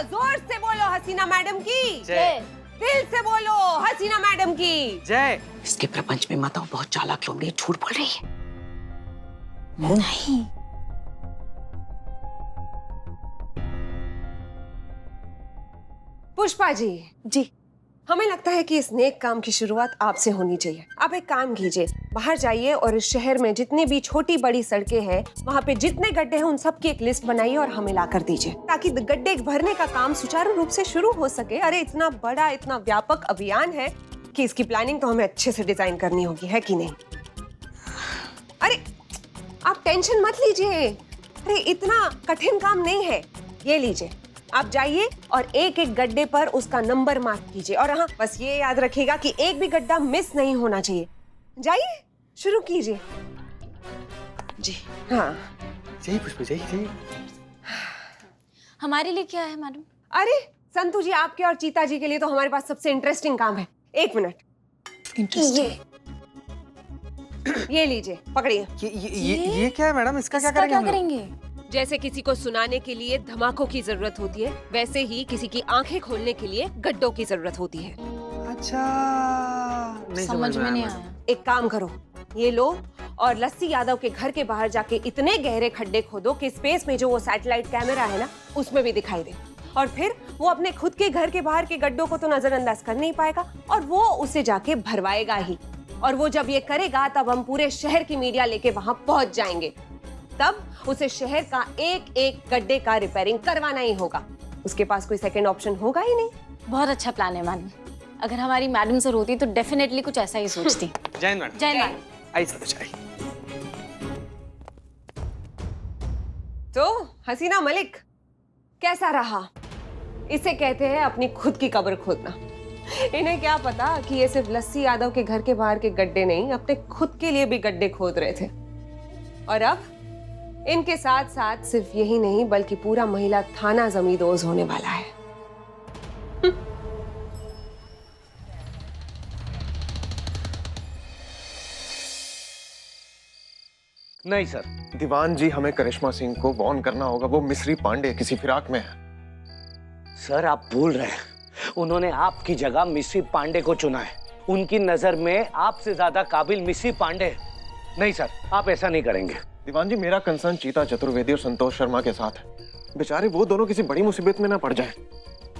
जोर से बोलो हसीना मैडम की जय। दिल से बोलो हसीना मैडम की जय। इसके प्रपंच में मत आओ, बहुत चालाक लोग, ये झूठ बोल रही है। नहीं। पुष्पा जी, हमें लगता है कि इस नेक काम की शुरुआत आपसे होनी चाहिए। आप एक काम कीजिए, बाहर जाइए और इस शहर में जितनी भी छोटी बड़ी सड़कें हैं, वहाँ पे जितने गड्ढे हैं उन सब की एक लिस्ट बनाइए और हमें ला कर दीजिए, ताकि गड्ढे भरने का काम सुचारू रूप से शुरू हो सके। अरे इतना बड़ा, इतना व्यापक अभियान है कि इसकी प्लानिंग तो हमें अच्छे से डिजाइन करनी होगी, है कि नहीं? अरे आप टेंशन मत लीजिए, अरे इतना कठिन काम नहीं है। ये लीजिए, आप जाइए और एक एक गड्ढे पर उसका नंबर मार्क कीजिए, और हाँ, बस ये याद रखिएगा कि एक भी गड्ढा मिस नहीं होना चाहिए। जाइए, शुरू कीजिए। जी हाँ। जय पुष्पा, जय जय। हमारे लिए क्या है मैडम? अरे संतू जी, आपके और चीता जी के लिए तो हमारे पास सबसे इंटरेस्टिंग काम है। एक मिनट, ये लीजिए, पकड़िए। ये क्या है मैडम? इसका क्या करेंगे हम लोग? जैसे किसी को सुनाने के लिए धमाकों की जरूरत होती है, वैसे ही किसी की आंखें खोलने के लिए गड्ढों की जरूरत होती है। अच्छा, नहीं समझ में नहीं आया। एक काम करो, ये लो और लस्सी यादव के घर के बाहर जाके इतने गहरे खड्डे खोदो कि स्पेस में जो वो सैटेलाइट कैमरा है ना, उसमें भी दिखाई दे। और फिर वो अपने खुद के घर के बाहर के गड्ढों को तो नजरअंदाज कर नहीं पाएगा, और वो उसे जाके भरवाएगा ही। और वो जब ये करेगा, तब हम पूरे शहर की मीडिया लेके वहां पहुंच जाएंगे। तब उसे शहर का एक एक गड्ढे का रिपेयरिंग करवाना ही होगा। उसके पास कोई सेकंड ऑप्शन होगा ही नहीं। बहुत अच्छा प्लान है मैडम। अगर हमारी मैडम सर होती तो डेफिनेटली कुछ ऐसा ही सोचती। जय मैडम। जय मैडम। आई सर, आई। तो हसीना मलिक, कैसा रहा? इसे कहते हैं अपनी खुद की कब्र खोदना। इन्हें क्या पता कि ये सिर्फ लस्सी यादव के घर के बाहर के गड्ढे नहीं, अपने खुद के लिए भी गड्ढे खोद रहे थे। और अब इनके साथ साथ सिर्फ यही नहीं, बल्कि पूरा महिला थाना जमींदोज होने वाला है। नहीं सर। दीवान जी, हमें करिश्मा सिंह को वार्न करना होगा। वो मिस्री पांडे किसी फिराक में है। सर आप भूल रहे हैं, उन्होंने आपकी जगह मिस्री पांडे को चुना है। उनकी नजर में आपसे ज्यादा काबिल मिस्री पांडे है। नहीं सर, आप ऐसा नहीं करेंगे। दीवान जी, मेरा कंसर्न चीता चतुर्वेदी और संतोष शर्मा के साथ है। बेचारे वो दोनों किसी बड़ी मुसीबत में ना पड़ जाएं।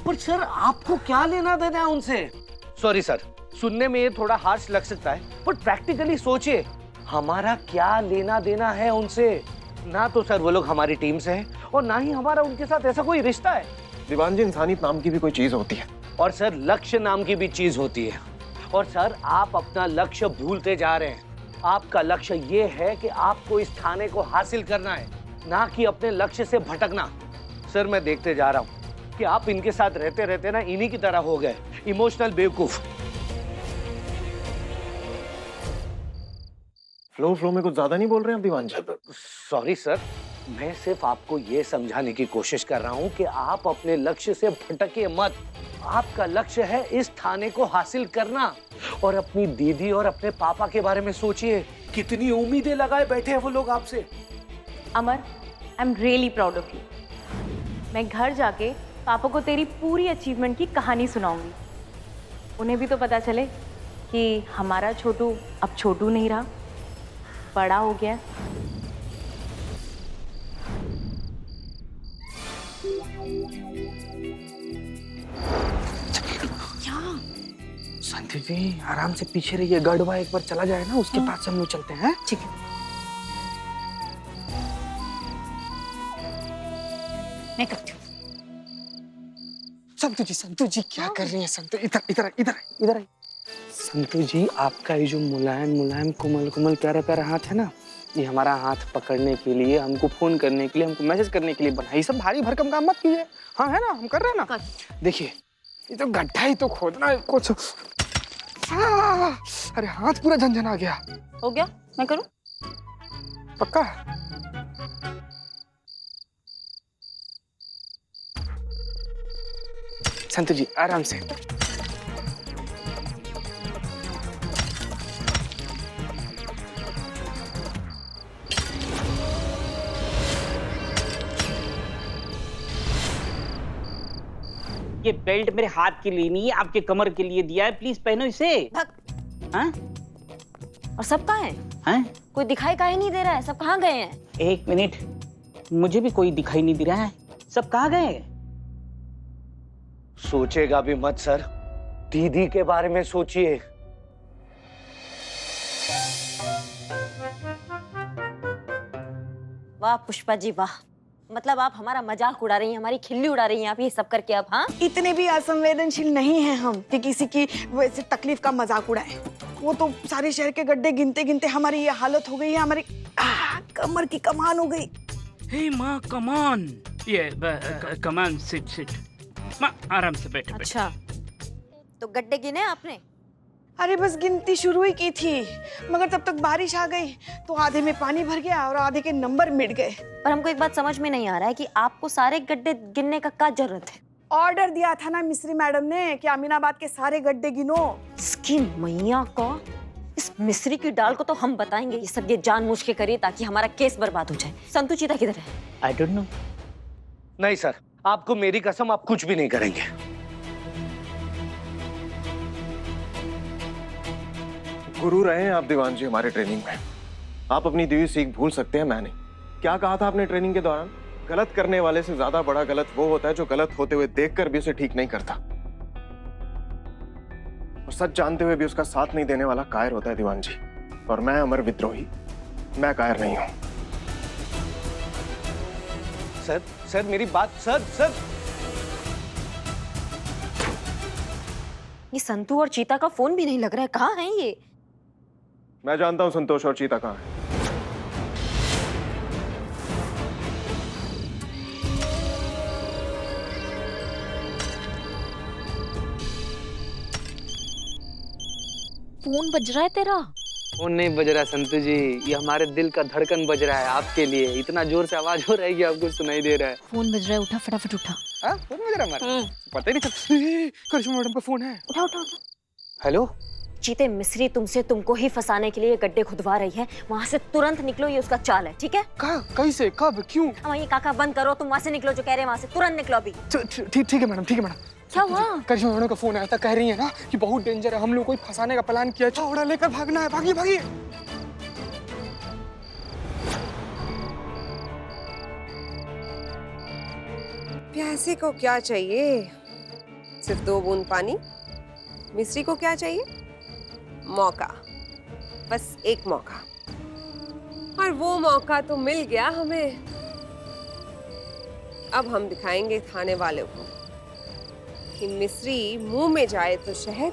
पर सर आपको क्या लेना देना है उनसे? सॉरी सर, सुनने में ये थोड़ा हार्श लग सकता है, बट प्रैक्टिकली सोचिए, हमारा क्या लेना देना है उनसे? ना तो सर वो लोग हमारी टीम से हैं, और ना ही हमारा उनके साथ ऐसा कोई रिश्ता है। दीवान जी, इंसानियत नाम की भी कोई चीज होती है। और सर लक्ष्य नाम की भी चीज होती है। और सर आप अपना लक्ष्य भूलते जा रहे हैं। आपका लक्ष्य ये है कि आपको इस थाने को हासिल करना है, ना कि अपने लक्ष्य से भटकना। सर मैं देखते जा रहा हूँ कि आप इनके साथ रहते रहते ना इन्हीं की तरह हो गए, इमोशनल बेवकूफ। फ्लो में कुछ ज्यादा नहीं बोल रहे हैं आप दीवान जी? सॉरी सर, मैं सिर्फ आपको ये समझाने की कोशिश कर रहा हूँ कि आप अपने लक्ष्य से भटके मत। आपका लक्ष्य है इस थाने को हासिल करना। और अपनी दीदी और अपने पापा के बारे में सोचिए, कितनी उम्मीदें लगाए बैठे हैं वो लोग आपसे। Amar, I am really proud of you. मैं घर जाके पापा को तेरी पूरी अचीवमेंट की कहानी सुनाऊंगी। उन्हें भी तो पता चले कि हमारा छोटू अब छोटू नहीं रहा, बड़ा हो गया। संतु जी आराम से पीछे रहिए, गढ़वा एक बार चला जाए ना, उसके पास हम लोग चलते हैं। ठीक है। मैं करती हूँ। संतु जी क्या कर रही हैं? संतु इधर इधर इधर इधर आई। संतु जी, आपका ये जो मुलायम मुलायम कोमल कोमल प्यारा प्यारा हाथ है ना, ये हमारा हाथ पकड़ने के लिए, हमको फोन करने के लिए, हमको मैसेज करने के लिए बना। ये सब भारी भरकम काम मत कीजिए। हाँ है ना, हम कर रहे हैं ना। देखिए, ये तो गड्ढा ही तो खोदना है कुछ। अरे हाथ पूरा झंझना गया। हो गया, मैं करूं? पक्का? संतु जी आराम से। ये बेल्ट मेरे हाथ के लिए नहीं है, आपके कमर के लिए दिया है, प्लीज पहनो इसे। हाँ? और सब कहाँ है? हाँ? कोई दिखाई काहे नहीं दे रहा है, सब कहाँ गए हैं? एक मिनट, मुझे भी कोई दिखाई नहीं दे रहा है, सब कहाँ गए? सोचेगा भी मत सर, दीदी के बारे में सोचिए। वाह पुष्पा जी वाह, मतलब आप हमारा मजाक उड़ा रही हैं, हमारी खिल्ली उड़ा रही हैं आप ये सब करके अब। हाँ, इतने भी असंवेदनशील नहीं हैं हम कि किसी की वैसे तकलीफ का मजाक उड़ाएं। वो तो सारे शहर के गड्ढे गिनते गिनते हमारी ये हालत हो गई है, हमारी कमर की कमान हो गई। हे माँ कमान, ये कमान, सिट सिट माँ, आराम से बैठे। अच्छा तो गड्ढे गिने आपने? अरे बस गिनती शुरू ही की थी, मगर तब तक बारिश आ गई तो आधे में पानी भर गया और आधे के नंबर मिट गए। पर हमको एक बात समझ में नहीं आ रहा है कि आपको सारे गड्ढे गिनने का क्या जरूरत है? ऑर्डर दिया था ना मिस्री मैडम ने कि अमीनाबाद के सारे गड्ढे गिनो। इसकी मैया को, इस मिस्री की डाल को तो हम बताएंगे ये सब ये जानबूझ के करिए ताकि हमारा केस बर्बाद हो जाए। संतु चीता किधर है? I don't know. नहीं सर, आपको मेरी कसम, आप कुछ भी नहीं करेंगे। गुरु रहे हैं आप दीवान जी हमारे ट्रेनिंग में। आप अपनी दी हुई सीख भूल सकते हैं, मैं नहीं। क्या कहा था आपने ट्रेनिंग के दौरान? गलत करने वाले से ज्यादा बड़ा गलत वो होता है जो गलत होते हुए देखकर भी उसे ठीक नहीं करता, और सच जानते हुए भी उसका साथ नहीं देने वाला कायर होता है दीवान जी। और मैं अमर विद्रोही, मैं कायर नहीं हूं। सर मेरी बात, सर ये संतु और चीता का फोन भी नहीं लग रहा है, कहाँ है ये? मैं जानता हूं संतोष और चीता कहां है। फोन बज रहा है तेरा? फोन नहीं बज रहा संतु जी, ये हमारे दिल का धड़कन बज रहा है आपके लिए। इतना जोर से आवाज हो रहा है कि आपको सुनाई दे रहा है। फोन बज रहा है, उठा फटाफट उठा। हाँ, फोन बज रहा है हमारा? पता ही नहीं चलता। करिश्मा मैडम का फोन है। उठा उठा उठा। हेलो चीते, मिस्री तुमसे तुमको ही फंसाने के लिए गड्ढे खुदवा रही है, वहाँ से तुरंत निकलो, ये उसका चाल है, ठीक है? कहाँ, कैसे, कब, क्यों? अब ये काका बंद करो, तुम वहाँ से निकलो, जो कह रहे हैं वहाँ से तुरंत निकलो अभी। ठीक है मैडम, ठीक है मैडम। क्या हुआ? करिश्मा मैडम का फोन आया था, कह रही है ना कि बहुत डेंजर है, हम लोग को फंसाने का प्लान किया, चौड़ा लेकर भागना है, भागिए भागिए। प्यासे को क्या चाहिए? सिर्फ 2 बूंद पानी। मिस्री को क्या चाहिए? मौका, बस एक मौका। और वो मौका तो मिल गया हमें। अब हम दिखाएंगे खाने वालों को कि मिस्री मुंह में जाए तो शहद,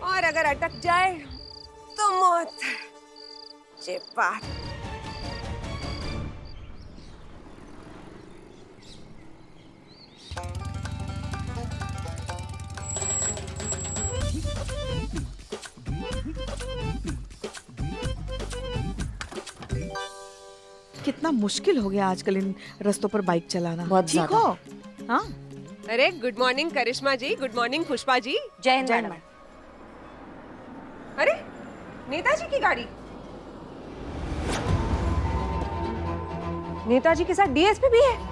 और अगर अटक जाए तो मौत। जे बात। कितना मुश्किल हो गया आजकल इन रास्तों पर बाइक चलाना। बहुत ठीक ज्यादा। हो? हाँ, अरे गुड मॉर्निंग करिश्मा जी, गुड मॉर्निंग पुष्पा जी। जय हिंद मैडम। अरे नेताजी की गाड़ी। नेताजी के साथ डीएसपी भी है।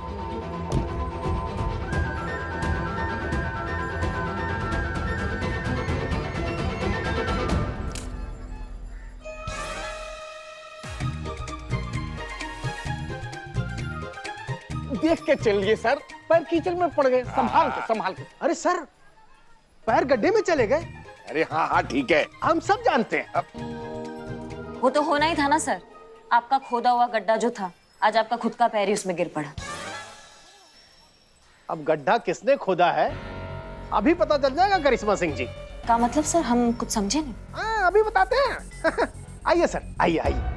देख के चलिए सर, पैर कीचड़ में पड़ गए, संभाल के संभाल के। अरे सर, पैर गड्ढे में चले गए। अरे हाँ हाँ ठीक है, हम सब जानते हैं। वो तो होना ही था ना सर, आपका खोदा हुआ गड्ढा जो था, आज आपका खुद का पैर ही उसमें गिर पड़ा। अब गड्ढा किसने खोदा है अभी पता चल जाएगा करिश्मा सिंह जी। का मतलब सर, हम कुछ समझे नहीं। हाँ अभी बताते हैं। आइए सर, आइए आइए।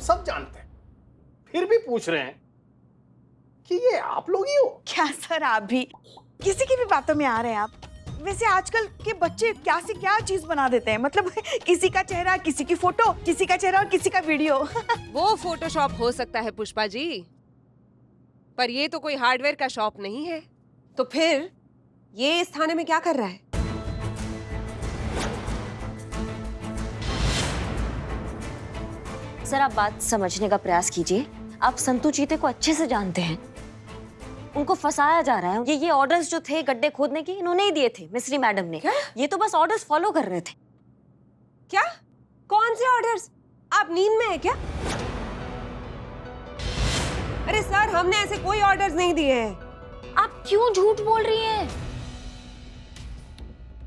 सब जानते हैं, फिर भी पूछ रहे हैं कि ये आप लोग ही हो? क्या सर, आप भी किसी की भी बातों में आ रहे हैं आप? वैसे आजकल के बच्चे क्या से क्या चीज बना देते हैं, मतलब किसी का चेहरा, किसी की फोटो, किसी का चेहरा और किसी का वीडियो। वो फोटोशॉप हो सकता है पुष्पा जी, पर ये तो कोई हार्डवेयर का शॉप नहीं है। तो फिर ये इस थाने में क्या कर रहा है? सर आप बात समझने का प्रयास कीजिए। आप संतू चीते को अच्छे से जानते हैं, उनको फंसाया जा रहा है। ये ऑर्डर्स जो थे गड्ढे खोदने के, इन्होंने ही दिए थे, मिस्री मैडम ने। क्या? ये तो बस ऑर्डर्स फॉलो कर रहे थे। क्या? कौन से ऑर्डर्स? आप नींद में है क्या? अरे सर, हमने ऐसे कोई ऑर्डर्स नहीं दिए हैं। आप क्यों झूठ बोल रही हैं?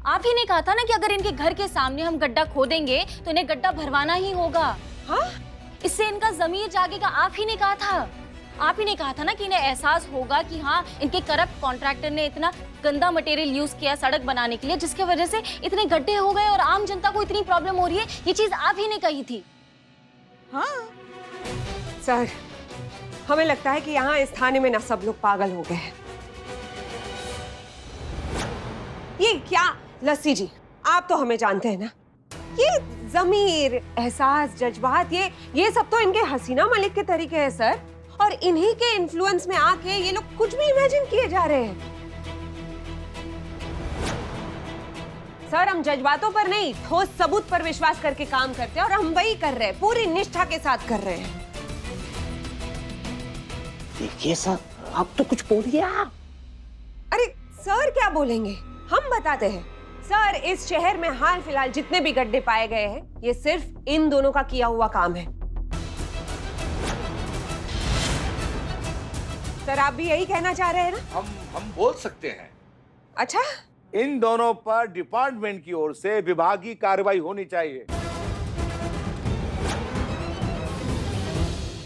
आप ही ने कहा था ना कि अगर इनके घर के सामने हम गड्ढा खोदेंगे तो इन्हें गड्ढा भरवाना ही होगा। हाँ? इससे इनका जमीर जागेगा, आप ही ने कहा था। आप ही ने कहा था ना कि इन्हें एहसास होगा कि हाँ, इनके करप्ट कॉन्ट्रैक्टर ने इतना गंदा मटेरियल यूज किया सड़क बनाने के लिए, जिसकी वजह से इतने गड्ढे हो गए और आम जनता को इतनी प्रॉब्लम हो रही है। ये चीज आप ही ने कही थी। हाँ सर, हमें लगता है कि यहाँ इस थाने में ना सब लोग पागल हो गए हैं। ये क्या लस्सी जी, आप तो हमें जानते हैं ना, ये ज़मीर, एहसास, जज्बात, ये सब तो इनके हसीना मलिक के तरीके हैं सर, और इन्हीं के इन्फ्लुएंस में आके ये लोग कुछ भी इमेजिन किए जा रहे हैं। सर, हम जज्बातों पर नहीं, ठोस सबूत पर विश्वास करके काम करते हैं, और हम वही कर रहे हैं, पूरी निष्ठा के साथ कर रहे हैं। देखिए सर, आप तो कुछ बोलिए आप। अरे सर क्या बोलेंगे, हम बताते हैं। सर, इस शहर में हाल फिलहाल जितने भी गड्ढे पाए गए हैं, ये सिर्फ इन दोनों का किया हुआ काम है। सर, आप भी यही कहना चाह रहे हैं ना? हम बोल सकते हैं। अच्छा, इन दोनों पर डिपार्टमेंट की ओर से विभागीय कार्रवाई होनी चाहिए।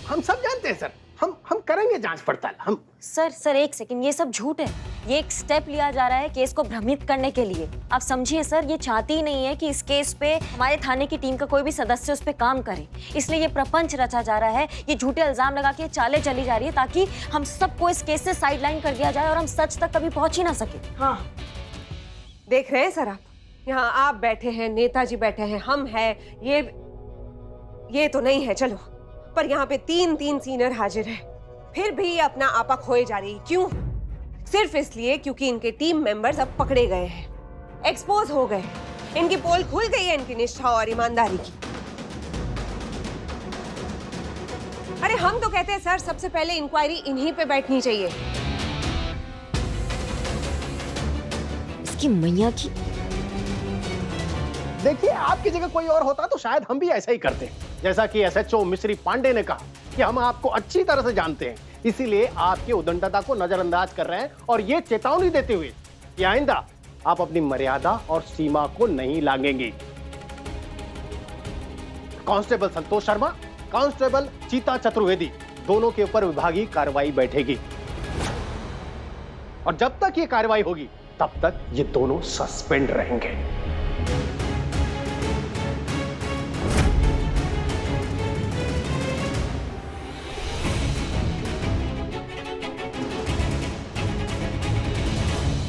हम सब जानते हैं सर, हम करेंगे जांच पड़ताल। हम सर एक सेकंड, ये सब झूठ है। ये एक स्टेप लिया जा रहा है केस को भ्रमित करने के लिए। आप समझिए सर, ये चाहती ही नहीं है कि इस केस पे हमारे थाने की टीम का कोई भी सदस्य उस पे काम करे, इसलिए ये प्रपंच रचा जा रहा है। ये झूठे इल्जाम लगा के चालें चली जा रही है ताकि हम सबको इस केस से साइडलाइन कर दिया जाए और हम सच तक कभी पहुंच ही ना सके। हाँ, देख रहे हैं सर, आप यहाँ आप बैठे हैं, नेताजी बैठे हैं, हम हैं, ये तो नहीं है चलो, पर यहाँ पे तीन सीनियर हाजिर है, फिर भी ये अपना आपा खोए जा रही है। क्यों? सिर्फ इसलिए क्योंकि इनके टीम मेंबर्स अब पकड़े गए हैं, एक्सपोज हो गए, इनकी पोल खुल गई है इनकी निष्ठा और ईमानदारी की। अरे हम तो कहते हैं सर, सबसे पहले इंक्वायरी इन्हीं पे बैठनी चाहिए। इसकी मैया की। देखिए, आपकी जगह कोई और होता तो शायद हम भी ऐसा ही करते। जैसा कि एसएचओ मिस्री पांडे ने कहा कि हम आपको अच्छी तरह से जानते हैं, इसीलिए आपकी उद्दंडता को नजरअंदाज कर रहे हैं और ये चेतावनी देते हुए कि आइंदा आप अपनी मर्यादा और सीमा को नहीं लांघेंगे। कांस्टेबल संतोष शर्मा, कांस्टेबल चीता चतुर्वेदी, दोनों के ऊपर विभागीय कार्रवाई बैठेगी, और जब तक ये कार्रवाई होगी तब तक ये दोनों सस्पेंड रहेंगे।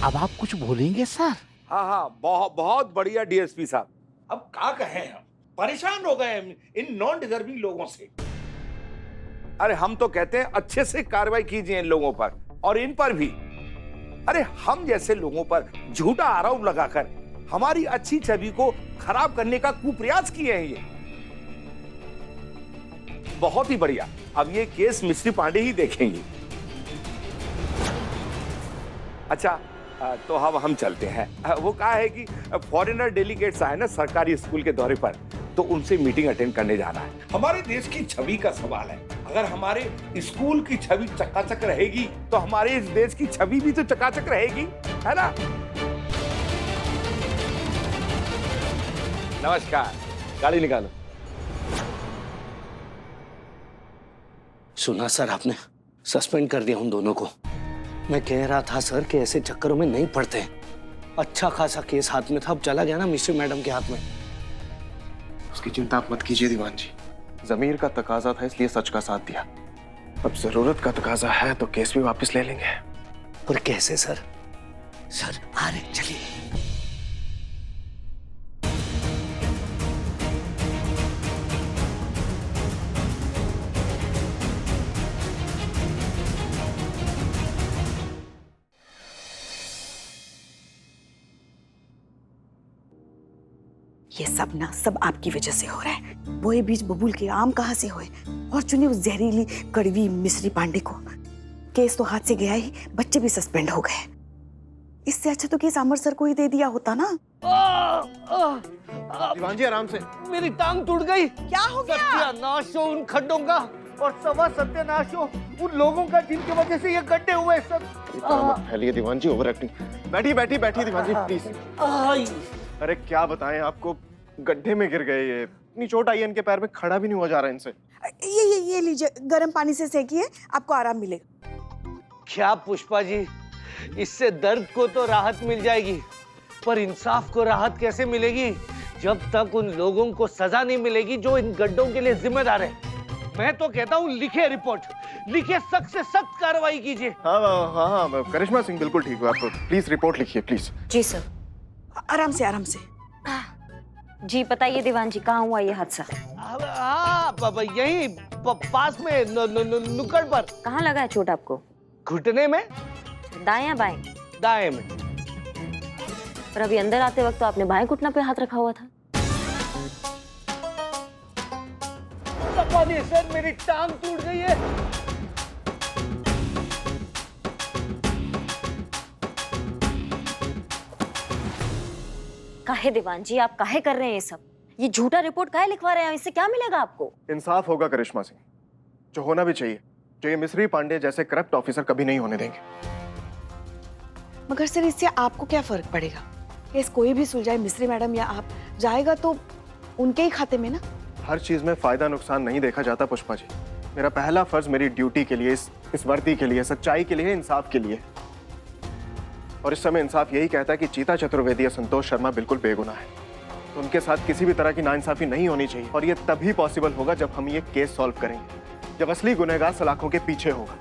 अब आप कुछ बोलेंगे सर? हाँ, बहुत बढ़िया डीएसपी साहब। अब क्या कहें, हम परेशान हो गए इन नॉन डिजर्विंग लोगों से। अरे हम तो कहते हैं अच्छे से कार्रवाई कीजिए इन लोगों पर, और इन पर भी। अरे हम जैसे लोगों पर झूठा आरोप लगाकर हमारी अच्छी छवि को खराब करने का कुप्रयास किए हैं ये। बहुत ही बढ़िया, अब ये केस मिस्री पांडे ही देखेंगे। अच्छा, तो अब हम चलते हैं। वो कहा है कि फॉरेनर डेलीगेट्स आए ना सरकारी स्कूल के दौरे पर, तो उनसे मीटिंग अटेंड करने जाना है। हमारे देश की छवि का सवाल है। अगर हमारे स्कूल की छवि चकाचक रहेगी तो हमारे इस देश की छवि भी तो चकाचक रहेगी, है ना? नमस्कार, गाड़ी निकालो। सुना सर आपने, सस्पेंड कर दिया उन दोनों को। मैं कह रहा था सर कि ऐसे चक्करों में नहीं पड़ते। अच्छा खासा केस हाथ में था, अब चला गया ना मिस्री मैडम के हाथ में। उसकी चिंता आप मत कीजिए दीवान जी, जमीर का तकाजा था इसलिए सच का साथ दिया। अब जरूरत का तकाजा है तो केस भी वापस ले लेंगे। पर कैसे सर? सर आ रहे, चलिए। ये सब ना सब आपकी वजह से हो रहा है। वो ये बीच बबूल के आम कहाँ से हुए और चुने उस जहरीली कड़वी मिश्री पांडे को। केस तो हाथ से गया ही, बच्चे भी सस्पेंड हो गए। इससे अच्छा तो केस अमर सर को ही दे दिया होता ना। दीवान जी आराम से। मेरी टांग टूट गई। क्या हो गया? सत्यानाश हो उन खड्डों का और सवा सत्यानाश हो उन लोगों का जिनकी वजह से ये गड्ढे हुए सर। इतना मत फैलिए दीवान जी, ओवर एक्टिंग। बैठी दीवान जी प्लीज। अरे क्या बताएं आपको, गड्ढे में गिर गए ये। इतनी चोट आई है इनके पैर में, खड़ा भी नहीं हुआ जा रहा इनसे। ये लीजिए, गर्म पानी से सेकिए, आपको आराम मिलेगा। क्या पुष्पा जी, इससे दर्द को तो राहत मिल जाएगी, पर इंसाफ को राहत कैसे मिलेगी जब तक उन लोगों को सजा नहीं मिलेगी जो इन गड्ढों के लिए जिम्मेदार है। मैं तो कहता हूँ लिखे रिपोर्ट, लिखे सख्त से सख्त कार्रवाई कीजिए। हाँ, करिश्मा सिंह बिल्कुल ठीक है। आप प्लीज रिपोर्ट लिखिए प्लीज। जी सर। आराम से। जी बताइए दीवान जी, कहाँ हुआ ये हादसा? हाँ, यही पास में नुक्कड़ पर। कहाँ लगा है चोट आपको? घुटने में। दाएं या बाएं? दाएं में। पर अभी अंदर आते वक्त तो आपने बाएं घुटना पे हाथ रखा हुआ था। सर मेरी टांग टूट गई है। काहे दीवान जी, आप काहे कर रहे हैं ये सब? ये झूठा रिपोर्ट काहे लिखवा रहे हैं? इससे क्या मिलेगा आपको? इंसाफ होगा करिश्मा सिंह, जो होना भी चाहिए, जो ये मिस्री पांडे जैसे करप्ट ऑफिसर कभी नहीं होने देंगे। मगर सर इससे आपको क्या फर्क पड़ेगा? केस कोई भी सुलझाए, मिस्री मैडम या आप, जाएगा तो उनके ही खाते में ना। हर चीज में फायदा नुकसान नहीं देखा जाता पुष्पा जी। मेरा पहला फर्ज मेरी ड्यूटी के लिए, इस वर्दी के लिए, सच्चाई के लिए, इंसाफ के लिए। और इस समय इंसाफ यही कहता है कि चीता चतुर्वेदी या संतोष शर्मा बिल्कुल बेगुनाह है। तो उनके साथ किसी भी तरह की नाइंसाफी नहीं होनी चाहिए। और ये तभी पॉसिबल होगा जब हम ये केस सॉल्व करेंगे, जब असली गुनहगार सलाखों के पीछे होगा।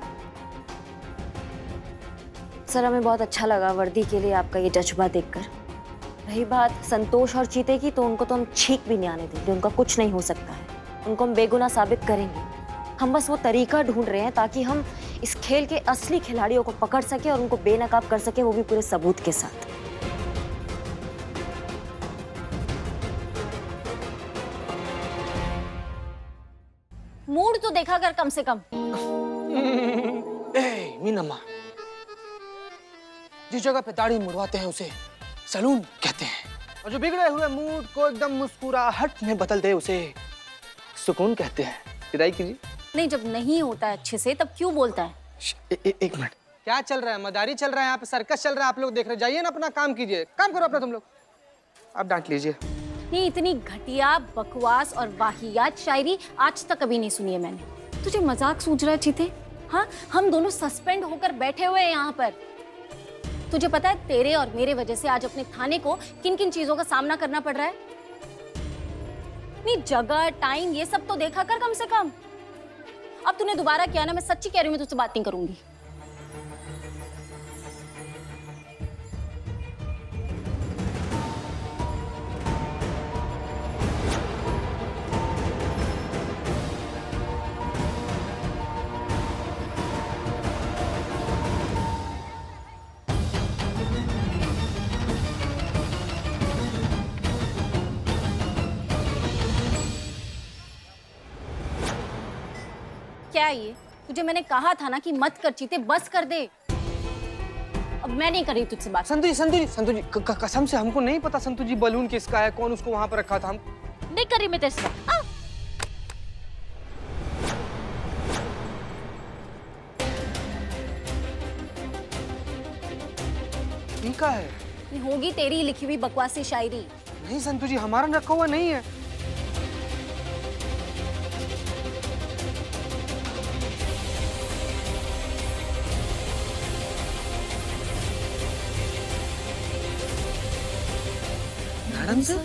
सर हमें बहुत अच्छा लगा वर्दी के लिए आपका ये जज्बा देखकर। रही बात संतोष और चीते की, तो उनको तो हम छींक भी नहीं आने देंगे। उनका कुछ नहीं हो सकता है, उनको हम बेगुनाह साबित करेंगे। हम बस वो तरीका ढूंढ रहे हैं ताकि हम इस खेल के असली खिलाड़ियों को पकड़ सके और उनको बेनकाब कर सके, वो भी पूरे सबूत के साथ। मूड तो देखा कर कम से कम। मीनम्मा, जिस जगह पे दाढ़ी मुड़वाते हैं उसे सैलून कहते हैं, और जो बिगड़े हुए मूड को एकदम मुस्कुराहट में बदल दे उसे सुकून कहते हैं। विदाई कीजिए। नहीं, जब नहीं होता है अच्छे से तब क्यों बोलता है? एक मिनट, क्या चल रहा है? मदारी चल रहा है, यहाँ पे सर्कस चल रहा है, आप लोग देख रहे हैं। जाइए ना, अपना काम कीजिए, काम करो अपना तुम लोग। आप डांट लीजिए। नहीं, इतनी घटिया बकवास और वाहियात शायरी आज तक कभी नहीं सुनी है मैंने। तुझे मजाक सूझ रहा है चीते? हाँ, हम दोनों सस्पेंड होकर बैठे हुए हैं यहाँ पर। तुझे पता है तेरे और मेरे वजह से आज अपने थाने को किन किन चीजों का सामना करना पड़ रहा है? नहीं, जगह टाइम ये सब तो देखा कर कम से कम। अब तूने दोबारा किया ना, मैं सच्ची कह रही हूँ, मैं तुझसे बात नहीं करूंगी। क्या ये? तुझे मैंने कहा था ना कि मत कर चीते, बस कर दे। अब मैं नहीं कर रही तुझसे बात। संतु जी, कसम से हमको नहीं पता संतु जी बलून किसका है, कौन उसको वहां पर रखा था। हम नहीं कर रही मैं तेरे से। ठीक है, ये होगी तेरी लिखी हुई बकवासी शायरी। नहीं संतु जी, हमारा रखा हुआ नहीं है। Madam sir,